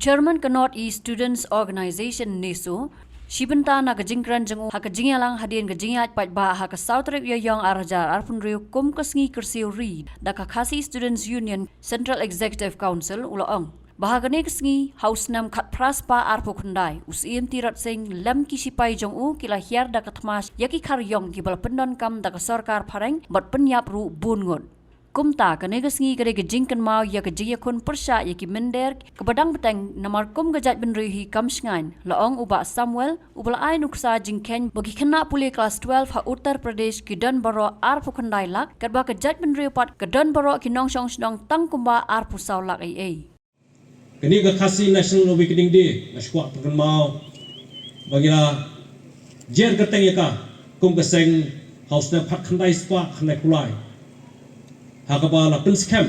Chairman ke North East Students Organization NESO, Shibenta na kajingkran jengu ha kajingalang hadin kajingat pat ba ha ka South Rip Young Arajar arpun riu kum kasngi kersiu read da ka Khasi Students Union Central Executive Council ulaong. Bahagane kasngi House Nam Khat Praspa arpo kundai usiem tirat sing lem kisipai jong u kila hiar da katmas yaki khar yong kibal pendon kam da ka sarkar pareng bat penyap ru bungun. Kumta kane kasngi kare kejingkan mau ya kejiya kun persya yaki mender kebadang beteng namar kum gajat benrihi kam sngain laong uba Samuel ubal ai nuksa jingken bagi kena puli kelas 12 ha Uttar Pradesh ki Donboro arpo kundai lak kadba kejat benri pat ke Donboro ki nongsong snong tang kumba arpo saulak ai. Kini ke Khasi National Awakening Day, masyarakat pekan mau bagilah jer keteng yaka kum keseng haus na pak khandai spa khandai kulai hakaba la penskam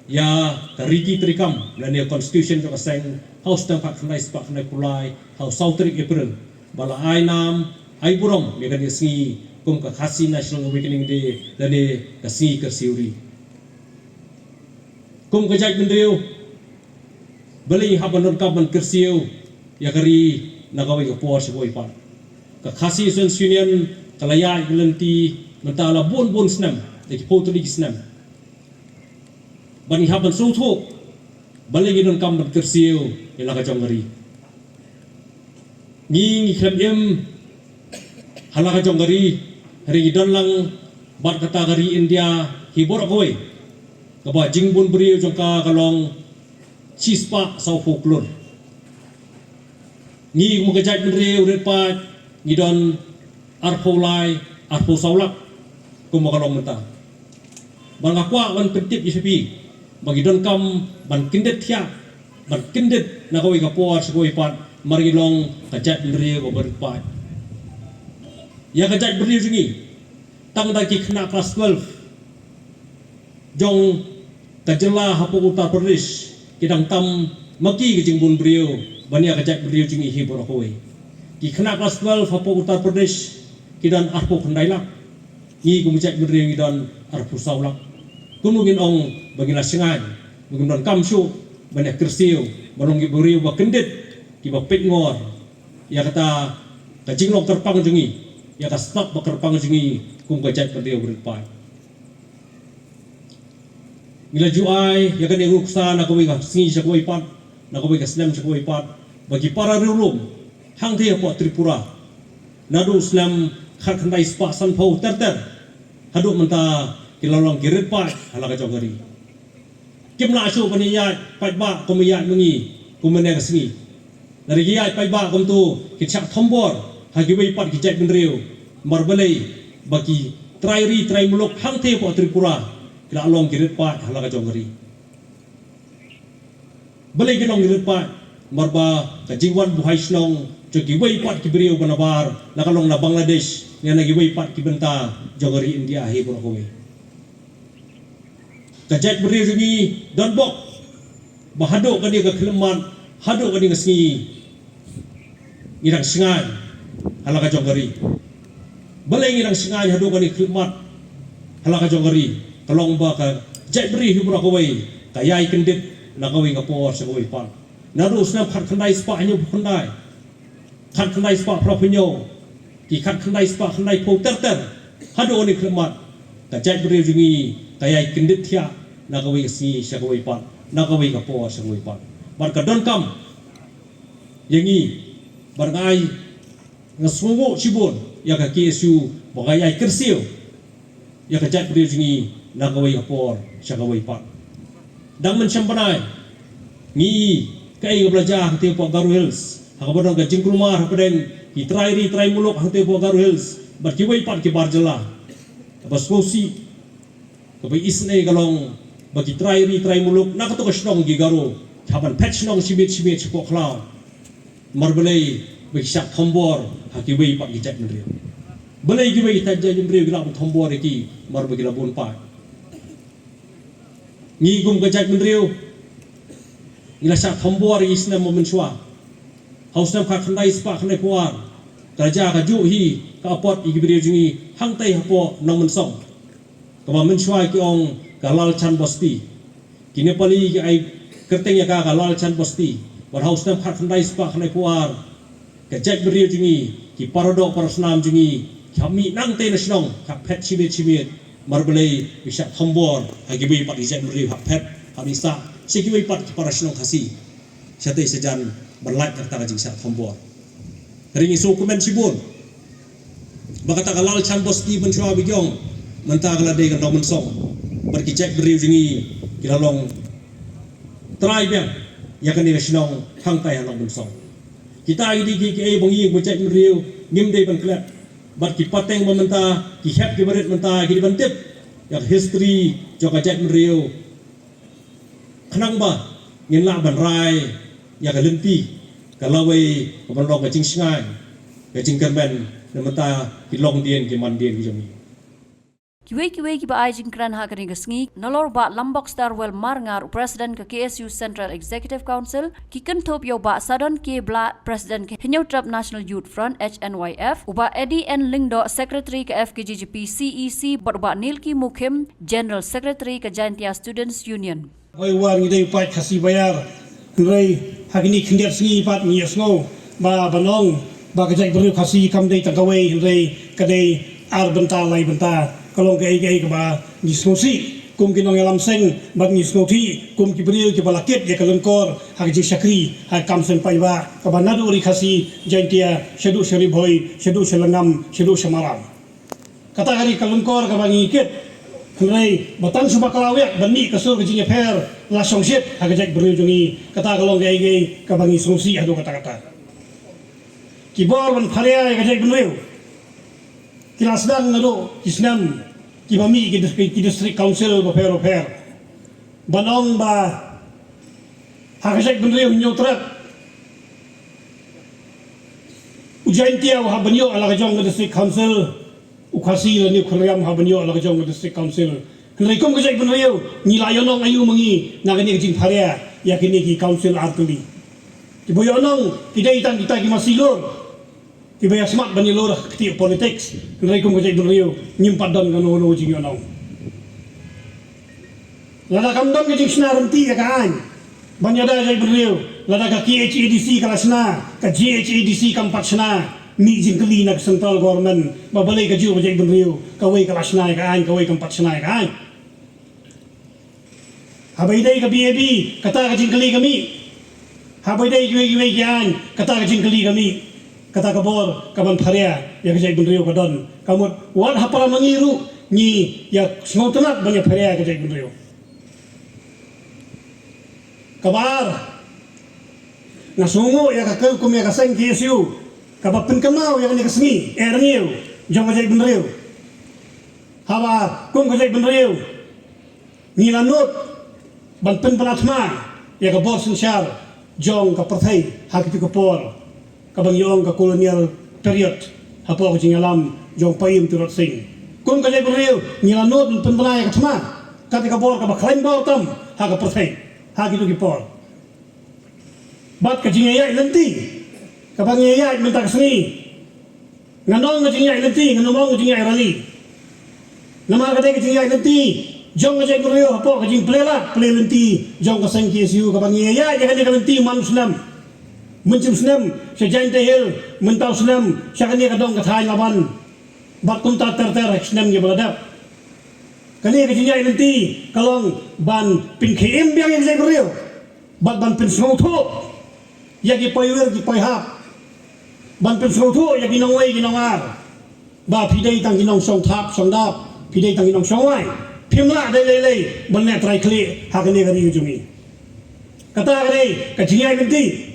ya kariki trikam lani constitution jo keseng haus na pak khandai spa khandai kulai haus sautrik April bala ai nam ai burom megan singi kum ke Khasi National Awakening Day lani kasi kersiuri kum kejat bendeu beli haban kaban kersiu ya kari nagawai ke por seboi par ke Khasi Students Union kalaya gelenti mentala bon snam de potri snam bani haban sotho beli gidon kaban kersiu ya laga jongari ni khlem em halaga jongari hari gidon lang bat kata gari India hibor koi ke ba jingbun beri jongka kalong Cispa sau folklor ni mengejat menreu repat ngidon arpolai arpo saulak kumakalong menta bang akwa wan pentip isipi bagi don kam ban kindet thia ban kindet nagawi kapor segoi pat margilong kejat menreu berpat ya kejat menreu singi tang daki kena kelas 12 jong kajela hapo Uttar Pradesh kidang tam maki kijingbun beriu bania kajak beriu jingi hibur koi ki kena kelas 12 hapo Uttar Pradesh kidan arpo khandailak ni kumujak beriu kidan arpo saulak kumugin ong bagila singan mugin kamsu bania kersiu balongi beriu ba kendit ki ba pet ngor ya kata kajinglok terpang jingi ya ka stop ba terpang jingi kum kajak beriu berpai Mila juai ya kan ruksa na kawai ka singi sa kawai pat na kawai ka Islam sa kawai pat bagi para rilum hang thia po Tripura nadu Islam khat khandai spa san phau ter hadu menta kilalong kirit pat halaga jogari kimla su paniya pat ba komiya mengi kumene ka singi dari ya pat ba kom tu kitchak thombor hagiwai pat kijat benriu marbalai bagi trai muluk hang thia po Tripura kila along kirit pat halaga jongari balai kilong kirit pat marba kajingwan buhay snong jogiway pat kibiriu banabar lakalong na Bangladesh nga nagiway pat kibenta jongari India hi burakowe kajat beriu jungi donbok bahado kani ka khileman hado kani ka singi ngirang singan halaga jongari balai ngirang singan hado kani khilemat halaga jongari kalong ba ka jai beri hibra kawai kayai kendit na kawai ka por sa kawai pan naru snap khat khandai spa anyo khandai khat khandai spa propinyo ki khat khandai spa khandai po ter hado ni khlemat ka jai beri jungi kayai kendit thia na kawai si sa kawai pan na kawai ka por sa kawai pan bar ka don kam yangi bar ngai ngasmungo sibon ya ka KSU bagayai kersiu ya ka jai beri jungi nagaway apor siya gaway pa dang man siyang panay ngi kay ngablaja hangti po Garo Hills hakabadong gajing kulmar hapaden try mulok hangti po Garo Hills barkiway pa ki barjala kabas kosi kabay isnay galong bagi try mulok nakatukas nong gigaro haban patch nong simit si po klaw marbalay bagi siyak thombor hakiway pa gijak nriyo balay giway tajay nriyo gilabong thombor iki marbagi labon pa ni gum gajak menriu ila sa thombor isna mo menswa hausna kha khandai spa khandai puar raja ka ju hi ka apot igibri jungi hangtai hapo nong mensong kama menswa ki ong kalal chan bosti ki nepali ki ai kerteng ya ka kalal chan bosti haus nam khat khandai spa khanai puar ka jek beriu jingi ki parodok parasnam jingi kami nang te nasionong ka pet chimit marbelai bisa thombor hagi bi pat jek beriu ha pet hamisa sikiwi pat parasnong khasi sate sejan berlak kata jing sa thombor ring isu komen sibun bakata kalal chan boski benchwa bigyong menta kala de kan dong song pergi cek beriu jingi kilalong try biang yakani nasionong hangkai halong bensong kita ini ki bongi bocek beriu ngim de ban klep bat ki pateng mementa ki hep ki berit menta ki bantip yak history joka cek beriu khnang ba ngin la ban rai yak lenti kalawai kabalong ka jing singai ka jing kermen menta ki long dien ki man dien ki jami Kiwe ki ba ajing kran ha kani gasngi nolor ba lambok star wel marngar president ke KSU Central Executive Council ki kentop yo ba sadon ke bla president ke Hinyotrap National Youth Front HNYF uba Eddie N Lingdo secretary ke FKGGP CEC ba Nilki Mukim general secretary ke Jaintia Students Union oi war ngi dei pat khasi bayar ngai hagini khindiat singi pat ni sngo ba banong ba kajak beru khasi kam dei tagawei ngai kadei ar benta lai benta kalong ke ba ni snosi kum ki nong alam seng ba ni snoti kum ki beriu ki balakit ya kalongkor hagji sakri ha kam sen pai ba ka ba nadu ri khasi jantia shedu sheri boy shedu selangam shedu semaram kata hari kalongkor ka ba ngi kit ngai batang suba kalawek bani kasur kejing per la songship hagajak beriu jungi kata kalong ke ka ba ngi snosi adu kata-kata kibor ban pharia hagajak beriu kilasdan nado kisnam kibami ki district council ba banong ba hakajak bendreu nyotrat ujaintia ha banyo ala kajong district council ukhasi ni khuriam ha banyo ala kajong district council nreikom kajak bendreu nilayonong ayu mangi nagani jing pharia yakini ki council artuli kiboyonong kidai tan kita ki masilor Kibaya smart bani lor keti politics ngai kum kajai beriu nyimpat dan kanu no jing yonong lada kam dong kajing sna renti ka kan bani ada kajai beriu lada ka KHADC kalasna ka GHADC kam patsna mi jing kali nak central government babalai ka ju kajai beriu ka wei kalasna ka an ka wei kam patsna ka an habai dai ka BAB kata kajing kali kami habai dai giwe kan kata kajing kali kami kata kabor kaban pharia ya kajai bendrio kadon kamut wan hapara mangiru ni ya smotenat banyak pharia kajai bendrio kabar nasungo ya kakal kum ya kaseng KSU kabapin kamau ya ni kasngi erniu jong kajai bendrio hawa kum kajai bendrio ni lanut banpen penatma ya kabor sensyar jong kaperthai hakitu kapor kabang yong ka colonial period hapo ko jingalam jong paim turot sing kum ka jebrio ngilanot penbelai ka thma ka ka bor ka bakhlain bor tam ha ka perthai ha ki tu ki por bat ka jingaya lenti ka bang ya minta kesni nganong ka jingaya lenti nganong ka jingaya rali nama ka ka jingaya lenti jong ka jebrio hapo ka jing plela lenti jong ka seng KSU ka bang ya ka lenti manuslam mencim senam sejain tehil mentau senam syakani kadong kathai laban bat kunta ter senam ge beladap kali ke jinjai nanti kalong ban pin khem biang yang saya beriu bat ban pin snotho ya gi paiwer gi paihap ban pin snotho ya gi nongwei gi nongar ba pidai tang gi nong song thap song dap pidai tang gi nong songwai phimla dai lei ban ne trai kli hakani gari ujumi kata gari ke jinjai nanti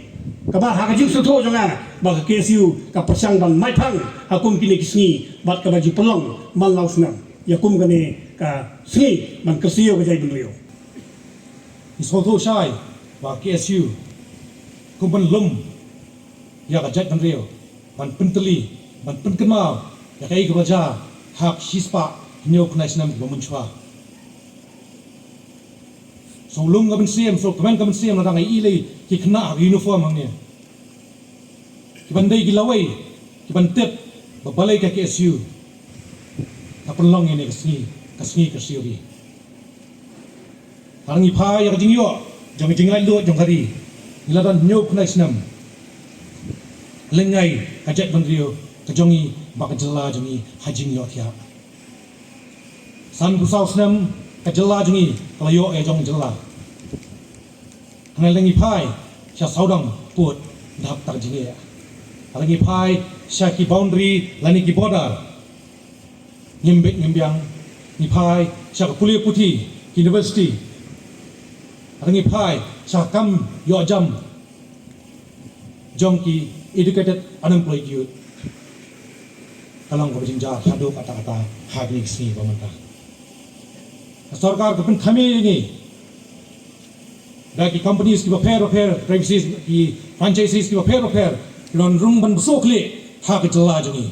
kaba hakajing suto jonga ba KSU ka persang ban mai phang hakum kini kisni bat ka baju pelong mal laus nam yakum gane ka sni ban KSU ka jai bendrio isoto shai ba KSU kumban lum ya ka jai bendrio ban penteli ban penkemau ya kai ka baja hak hispa nyo knais nam bamunchwa so lum ga ben siam so kaman ka ben siam na ngai ilei ki khna uniform hang ne ki bandai ki lawai ki bantep babalai ka KSU kapun long ini kasni kasiuri harangi pha ya jing yo jong jingai lo jong kari iladan nyok kunai senam lengai kajat bandrio kejongi bak jela jongi hajing yo tiap san busau senam kajela jongi kalau yo jong jela hangai lengi pai sya saudang put dap tar jinge lengi pai sya ki boundary lani ki border nyembek nyembiang ni pai sya kuliah putih university lengi pai sya kam yo jam jongki educated unemployed youth kalong ko jinja hado kata-kata hagni sini pemerintah sarkar ko pun thami ni bagi companies ki fair privacies ki franchises ki fair ron rung ban busokle hak jela jongi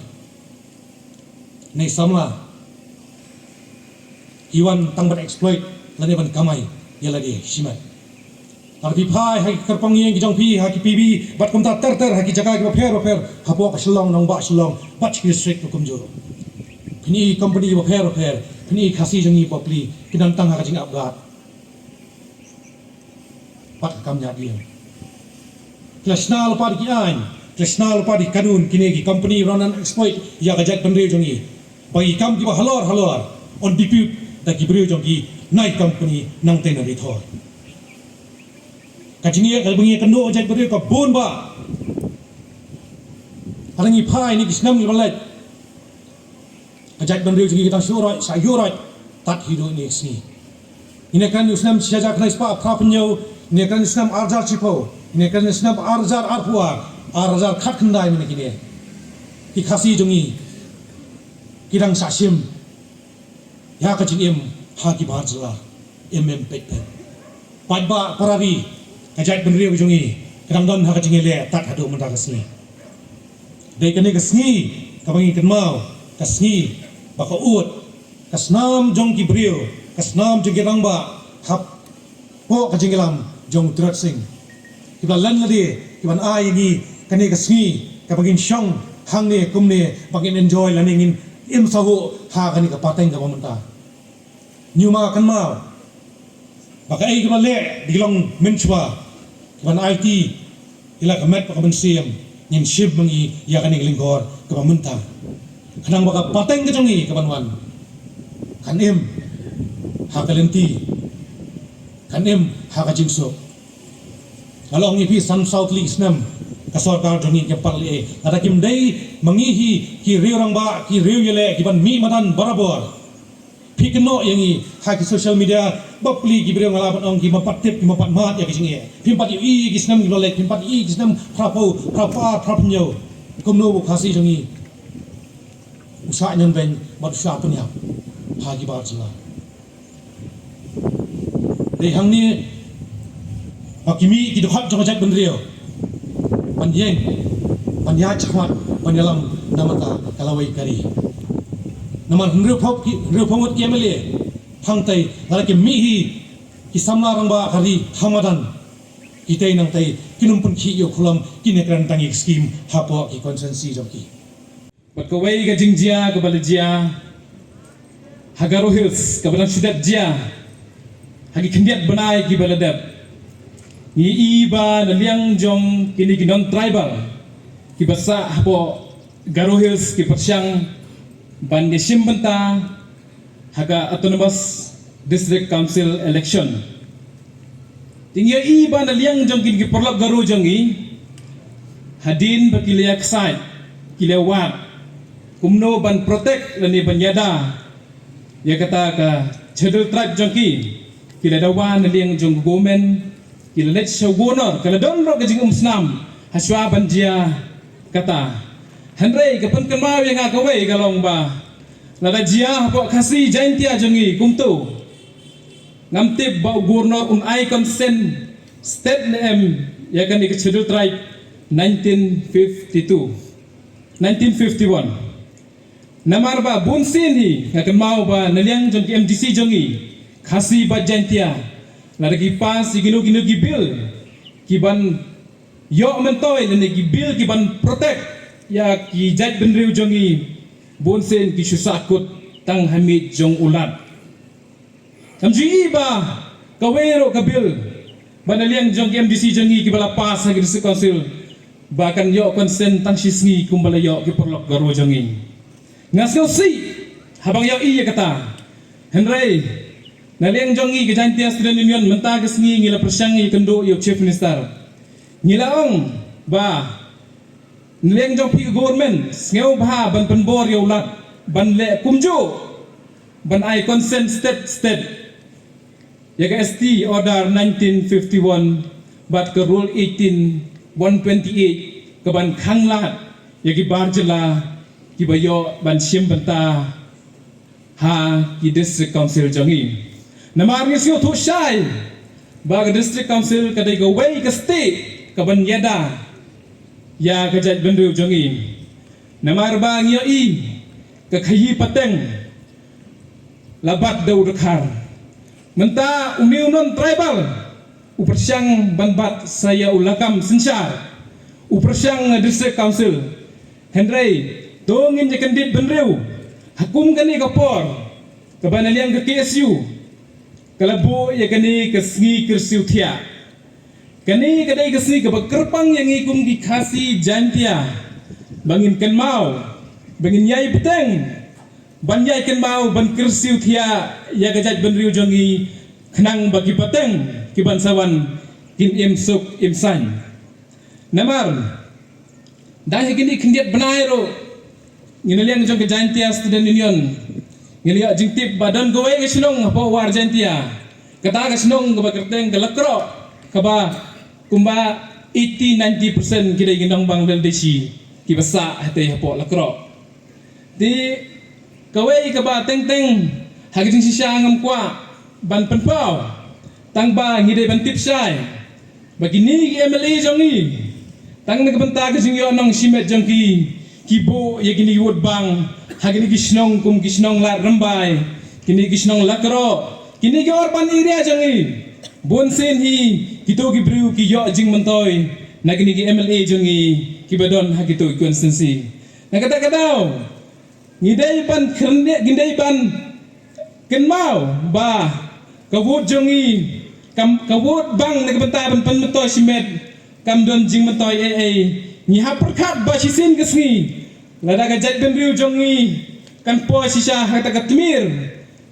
nei samla iwan tang ban exploit lani ban kamai yala di simat Arti pai hai kerpang yang kijang pi hai ki PB bat kum ta ter hai ki jaga ki fair hapo ka shlong nang ba shlong bat ki strict kum joro pini company ki fair pini khasi jangi popli kidan tang ha jing abgat pat kam nya dia national party ain national party kanun kini ki company ronan exploit ya ka jak bandre jangi bagi kam ki ba halor on dispute da ki brio jangi night company nang tena di thor kacingnya kalau bengi kendo ajak beri ke bon ba orang ni pai ni kisnam ni balai ajak beri jadi kita syurai sayurai tak hidup ni sini ini kan Islam sejak kena ispa prapenyo ini kan Islam arzar cipo ini kan Islam arzar arpuar arzar khat kendai ni kini dikasih jongi kidang sasim ya kacing haki barjela pek padba parari ajak bendria jongi kadang don hak jingele tak hadu mendak sni dei kene kesni kabangi kenmau kasni baka ut kasnam jong ki brio kasnam jong gerang ba hap po kajingelam jong trat sing kiban lan ladi kiban ai ni kene kesni kabangin syong hang ne kumne bangin enjoy laningin im sahu ha kani ka pateng ka pamenta nyuma kenmau baka ai kiban le dilong menchwa Kiban IT ila kamet pa kaban siyam nin shib mangi ya kaning lingkor kaban munta kanang baka pateng ka jongi kaban wan kanim hakalenti kanim hakajingso along ipi san south league nam kasor ka jongi ke parli ada kim dei mangihi ki riurang ba ki riu yele kiban mi madan barabor pikno yangi haki social media bapli gibre ngalapan ong ki mapatip ki mapat mat ya kisingi pimpat i kisnam gilolek pimpat i kisnam prapnyo kumno bu khasi jongi usa nyon ben mat usa punya hagi ba jila dei hangni hakimi ki dokhat jongajak bendrio panjeng panya chawat panyalam namata kalawai kari naman riu phomot ki emele phangtai lalaki mihi ki samla rangba kari hamadan itay nang tay kinumpun ki yo khulam kinekran tangi scheme hapo ki konsensi joki Pagkaway ka jingjia kabalajia Hagaro Hills kabalang syudad jia hagi kendiat banai ki baladap ni iba naliang jong kini non tribal ki basa hapo Garo Hills ki persyang ban desim benta haga autonomous district council election tingya iba naliang jong kini ki perlap Garo jongi hadin bakilya ksait kilawat kumno ban protect lani banyada ya kata ka schedule tribe jongki kila dawan naliang jong gomen kila let shawonor kala don ro gajing umsnam haswa banjia kata Henry kapan kemau yang akawai kalong ba lada jia hapo kasi jaintia jongi kumtu ngamtip ba gubernur unai consent state name ya kan di schedule tribe 1951 namar ba bunsin hi ngakan mau ba naliang jong MDC jongi khasi ba jantia lada ki pas sigino gino ki bill kiban yo mentoy nani ki bill kiban protect ya ki jaj benriu jongi bunsin ki susakut tang hamid jong ulat amji ba kawero ka bill banaliang jong MDC jangi ki bala pas hagi district council bahkan yo konsen tang sisngi kumbala yo ki perlok garo jangi ngasau si habang yo iya kata Henry naliang jongi ke jantia student union mentah kesngi ngila persyangi kendo yo chief minister ngilaong ba naliang jong pi government ngeu bah ban penbor yo lat ban le kumjo ban ai consent state yaga ST order 1951 bat ke rule 18 128 ke ban khanglat yagi barjela ki bayo ban sim banta ha ki district council jangi namar ni sio thu shai ba ke district council kadai go wei ke state ke ban yada ya ke jaj bendu jangi namar ba ngio i ke khayi pateng labat dau dekhar menta uniunon tribal upersyang banbat saya ulakam sensar upersyang district council Henry tongin je kendit benreu hakum kani kapor kabanaliang ke KSU kalabu ya kani kesngi kersiu thia kani kadai kesngi ke kerpang yang ikum ki khasi jantia bangin kenmau bangin yai peteng ban yai kenmau ban kersiu thia ya gajat benriu jongi khnang bagi peteng ki bansawan kin im suk im san namar dah gini kendiat benairo nginaliang jong ke jantia student union ngilia jingtip badan gowe ngesinong apa war jantia kata ngesinong ke bakerteng ke lekro kaba kumba 80-90% kidai ginang bang Bangladeshi ki basa hate hapo lekro di kawe kaba teng haging sisya ngam kwa ban penpau tang ba ngidai ban tipsai bagini MLA jongi tang nagbanta ke jingyo nong simet jongki kibo ya gini wot bang hagini gisnong kum gisnong la rambai kini gisnong lakro kini ge orban area jongi bonsen hi kito gi bru ki yo jing mentoy nagini gi MLA jongi kibadon hagito konsensi nakata-katao ngidai ban kherne gindai ban kenmau ba kawot jongi kam kawot bang nagbanta ban pentoy simet kam don jing mentoy ni haperkat ba sisin kesngi lada gajat benriu jongi kan po sisa hata katmir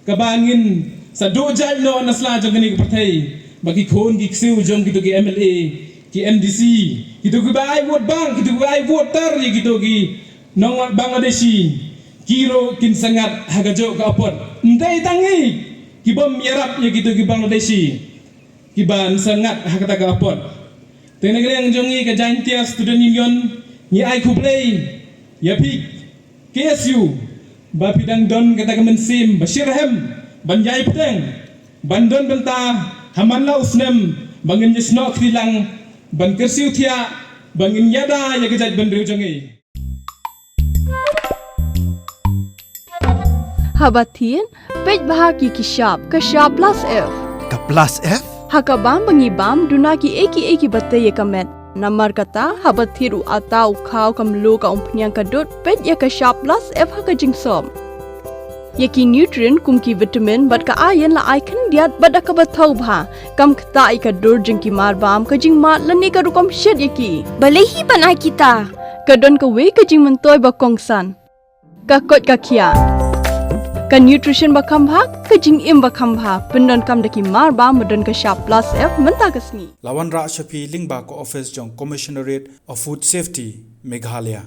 kabangin sa dojal no nasla jongani partai bagi khon gi ksiu jong gitu gi MLA ki MDC gitu gi bai vote bang gitu bai voter ye gitu gi nong Bangladeshi kiro kin sangat hagajo ka apot ndai tangi ki bom yarap ye gitu gi Bangladeshi ki ban sangat hagata ka apot tenegre jongi ka jantia student union ni ai kublei ya pi KSU ba pidang don kata kemensim basirhem banjai peteng bandon benta hamanla usnem bangin jesno khilang ban kersiu thia bangin yada ya gejat bandriu jongi Habatin pej bahagi kishap kashap plus F Ka plus F? hakabam bangibam dunaki eki batte ye kamet namar kata habathiru atau khau kamlu ka umpnyang kadut pej ya kashap plus F haka jingsom yaki nutrient kumki vitamin bat ka ayen la icon diat bada ka bathau bha kam khta I ka dur jingki mar bam ka jing mat lani ka rukom shed yaki balehi banai kita kadon ka we ka jing mentoy ba kongsan ka kot ka khia ka nutrition ba khambha ka jing im ba khambha pendon kam daki mar ba modon ka sharp plus F menta kasni Lawan Ra Shafi Lingba ko office jong Commissionerate of Food Safety Meghalaya.